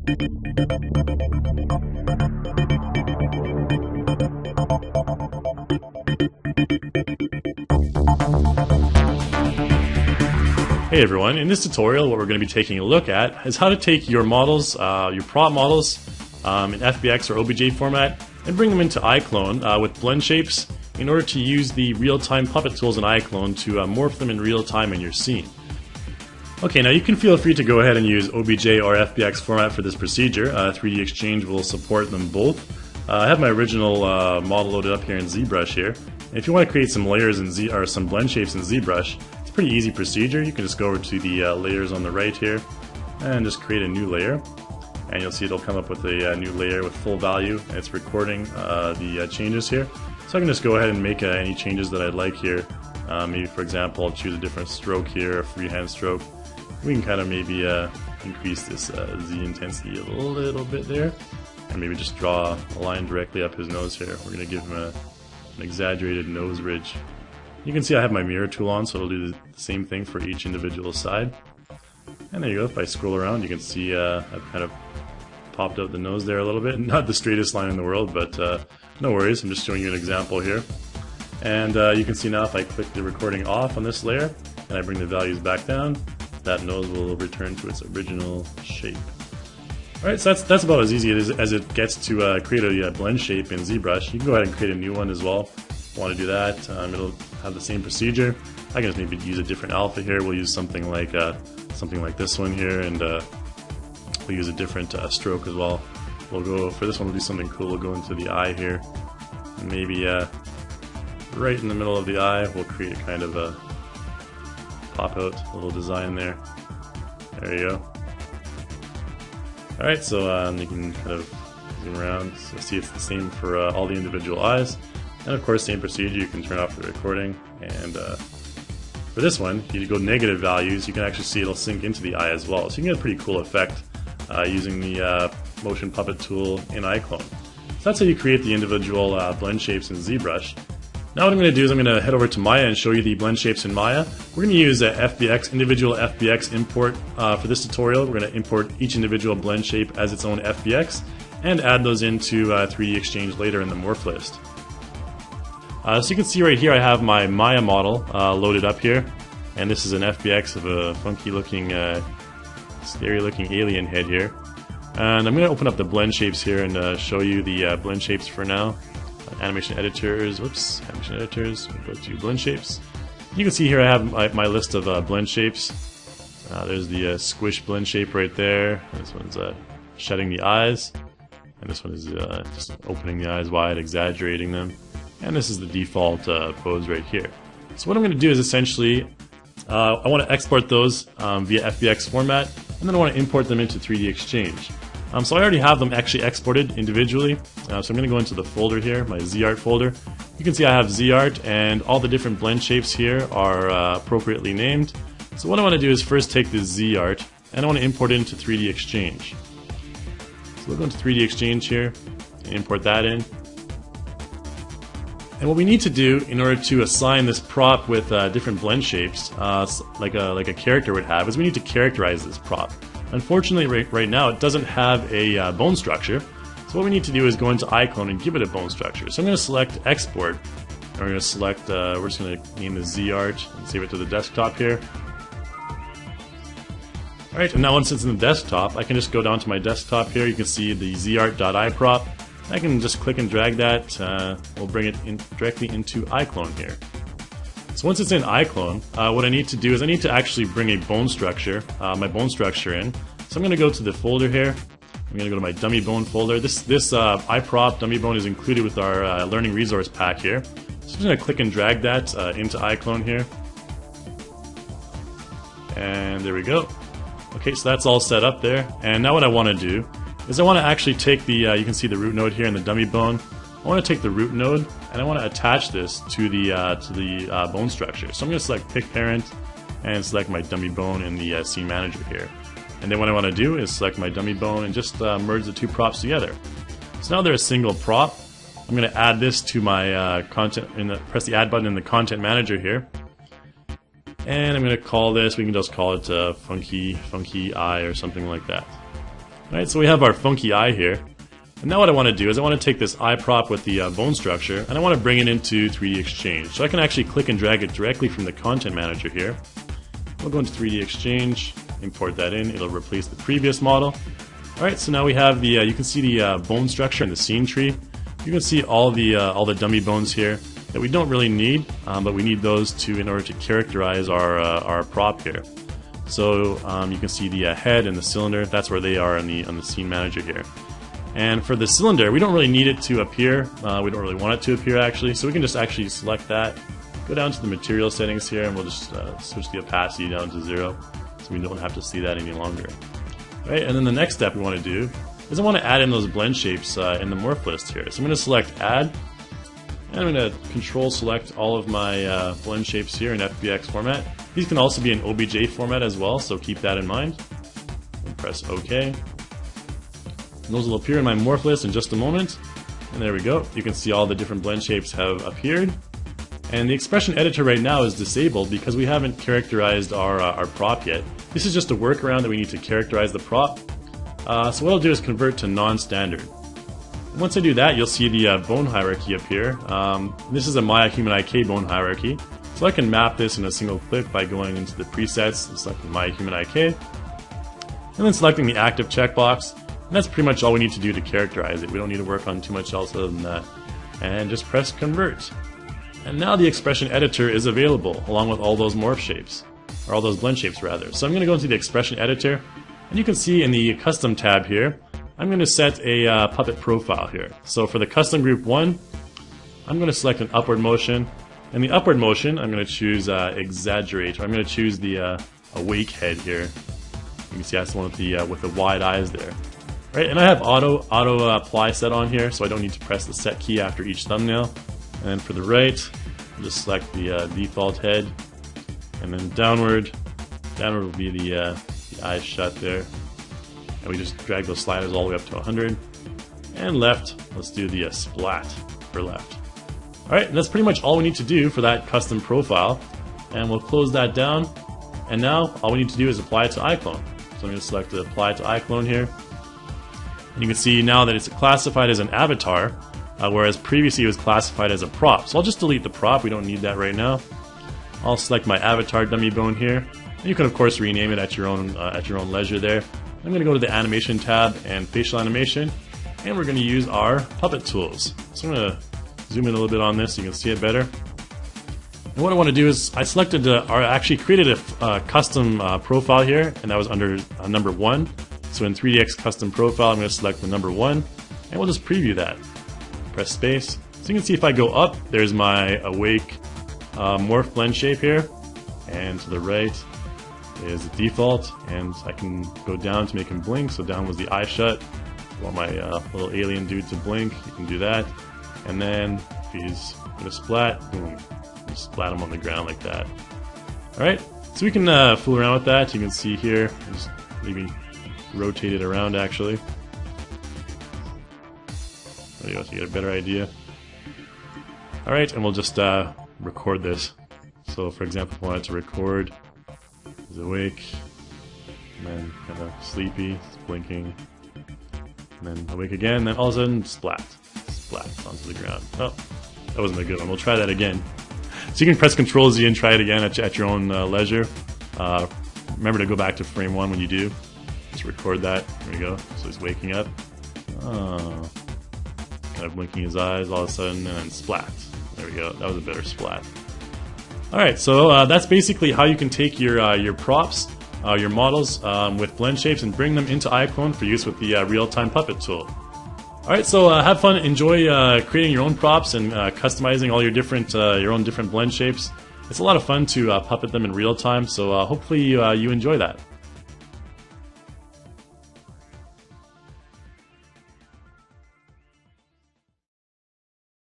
Hey everyone, in this tutorial what we're going to be taking a look at is how to take your models, your prop models in FBX or OBJ format and bring them into iClone with blend shapes in order to use the real-time puppet tools in iClone to morph them in real time in your scene. Okay, now you can feel free to go ahead and use OBJ or FBX format for this procedure. 3D Exchange will support them both. I have my original model loaded up here in ZBrush here. And if you want to create some layers in or some blend shapes in ZBrush, it's a pretty easy procedure. You can just go over to the layers on the right here and just create a new layer. And you'll see it'll come up with a new layer with full value. And it's recording the changes here. So I can just go ahead and make any changes that I'd like here. Maybe, for example, I'll choose a different stroke here, a freehand stroke. We can kind of maybe increase this Z intensity a little bit there. And maybe just draw a line directly up his nose here. We're going to give him an exaggerated nose ridge. You can see I have my mirror tool on, so it'll do the same thing for each individual side. And there you go. If I scroll around, you can see I've kind of popped out the nose there a little bit. Not the straightest line in the world, but no worries. I'm just showing you an example here. And you can see now if I click the recording off on this layer and I bring the values back down, that nose will return to its original shape. Alright, so that's about as easy as it gets to create a blend shape in ZBrush. You can go ahead and create a new one as well if you want to do that. It'll have the same procedure. I can just maybe use a different alpha here. We'll use something like this one here, and we'll use a different stroke as well. We'll go for this one. We'll do something cool. We'll go into the eye here, and maybe right in the middle of the eye, we'll create a kind of a pop-out little design there. There you go. Alright, so you can kind of zoom around, so see it's the same for all the individual eyes. And of course, same procedure, you can turn off the recording. And for this one, if you go negative values, you can actually see it'll sink into the eye as well. So you can get a pretty cool effect using the motion puppet tool in iClone. So that's how you create the individual blend shapes in ZBrush. Now what I'm going to do is I'm going to head over to Maya and show you the blend shapes in Maya. We're going to use individual FBX import for this tutorial. We're going to import each individual blend shape as its own FBX and add those into 3D Exchange later in the morph list. So you can see right here I have my Maya model loaded up here, and this is an FBX of a funky looking, scary looking alien head here. And I'm going to open up the blend shapes here and show you the blend shapes for now. Animation editors, animation editors, we'll go to blend shapes. You can see here I have my list of blend shapes. There's the squish blend shape right there. This one's shutting the eyes, and this one is just opening the eyes wide, exaggerating them. And this is the default pose right here. So what I'm going to do is essentially, I want to export those via FBX format, and then I want to import them into 3D Exchange. So I already have them actually exported individually. So I'm going to go into the folder here, my ZArt folder. You can see I have ZArt, and all the different blend shapes here are appropriately named. So what I want to do is first take this ZArt, and I want to import it into 3D Exchange. So we'll go into 3D Exchange here, and import that in. And what we need to do in order to assign this prop with different blend shapes, like a character would have, is we need to characterize this prop. Unfortunately, right now it doesn't have a bone structure. So what we need to do is go into iClone and give it a bone structure. So I'm going to select Export, and we're going to select, we're just going to name this ZArt and save it to the desktop here. Alright, and now once it's in the desktop, I can just go down to my desktop here. You can see the ZArt.iprop. I can just click and drag that. We'll bring it in directly into iClone here. So once it's in iClone, what I need to do is I need to actually bring a bone structure, my bone structure in. So I'm going to go to the folder here. I'm going to go to my dummy bone folder. This iProp dummy bone is included with our learning resource pack here. So I'm just going to click and drag that into iClone here. And there we go. Okay, so that's all set up there. And now what I want to do is I want to actually take the, you can see the root node here in the dummy bone. I want to take the root node and I want to attach this to the bone structure. So I'm going to select Pick Parent and select my dummy bone in the Scene Manager here. And then what I want to do is select my dummy bone and just merge the two props together. So now they're a single prop. I'm going to add this to my content, press the Add button in the Content Manager here. And I'm going to call this, we can just call it Funky Eye or something like that. Alright, so we have our funky eye here. And now what I want to do is I want to take this eye prop with the bone structure and I want to bring it into 3D Exchange. So I can actually click and drag it directly from the content manager here. We'll go into 3D Exchange, import that in, it'll replace the previous model. Alright, so now we have the, you can see the bone structure in the scene tree. You can see all the dummy bones here that we don't really need, but we need those in order to characterize our prop here. So you can see the head and the cylinder, that's where they are on the scene manager here. And for the cylinder, we don't really need it to appear. We don't really want it to appear actually, so we can just actually select that, go down to the material settings here, and we'll just switch the opacity down to 0, so we don't have to see that any longer. Right, and then the next step we want to do is I want to add in those blend shapes in the morph list here. So I'm going to select Add, and I'm going to Control Select all of my blend shapes here in FBX format. These can also be in OBJ format as well, so keep that in mind. And press OK. And those will appear in my morph list in just a moment. And there we go. You can see all the different blend shapes have appeared. And the expression editor right now is disabled because we haven't characterized our prop yet. This is just a workaround that we need to characterize the prop. So what I'll do is convert to non-standard. Once I do that, you'll see the bone hierarchy appear. This is a My Human IK bone hierarchy. So I can map this in a single click by going into the presets and selecting My Human IK. And then selecting the active checkbox. And that's pretty much all we need to do to characterize it. We don't need to work on too much else other than that. And just press convert. And now the expression editor is available along with all those morph shapes, or all those blend shapes rather. So I'm going to go into the expression editor, and you can see in the custom tab here, I'm going to set a puppet profile here. So for the custom group 1, I'm going to select an upward motion. In the upward motion, I'm going to choose exaggerate, or I'm going to choose the awake head here. You can see that's the one with the wide eyes there. Right, and I have auto apply set on here, so I don't need to press the set key after each thumbnail. And then for the right, I'll just select the default head, and then downward will be the eyes shut there. And we just drag those sliders all the way up to 100. And left, let's do the splat for left. Alright, that's pretty much all we need to do for that custom profile. And we'll close that down. And now all we need to do is apply it to iClone. So I'm going to select the apply to iClone here. And you can see now that it's classified as an avatar, whereas previously it was classified as a prop. So I'll just delete the prop, we don't need that right now. I'll select my avatar dummy bone here. And you can of course rename it at your own leisure there. I'm going to go to the animation tab and facial animation, and we're going to use our puppet tools. So I'm going to zoom in a little bit on this so you can see it better. And what I want to do is I actually created a custom profile here, and that was under number 1. So in 3DX custom profile, I'm going to select the number 1, and we'll just preview that. Press space. So you can see if I go up, there's my awake morph blend shape here, and to the right is the default, and I can go down to make him blink. So down was the eye shut. If you want my little alien dude to blink, you can do that. And then if he's going to splat, boom, just splat him on the ground like that. Alright, so we can fool around with that. You can see here, just maybe rotate it around actually. There you go, so you get a better idea. Alright, and we'll just record this. So for example, if I wanted to record, he's awake, and then kind of sleepy, it's blinking, and then awake again, and then all of a sudden, splat onto the ground. Oh, that wasn't a good one. We'll try that again. So you can press Ctrl Z and try it again at your own leisure. Remember to go back to frame 1 when you do. Just record that. There we go. So he's waking up. Oh. Kind of blinking his eyes all of a sudden, and then splat. There we go. That was a better splat. Alright, so that's basically how you can take your props, your models with blend shapes and bring them into iClone for use with the real-time puppet tool. Alright, so have fun, enjoy creating your own props and customizing all your own different blend shapes. It's a lot of fun to puppet them in real time, so hopefully you enjoy that.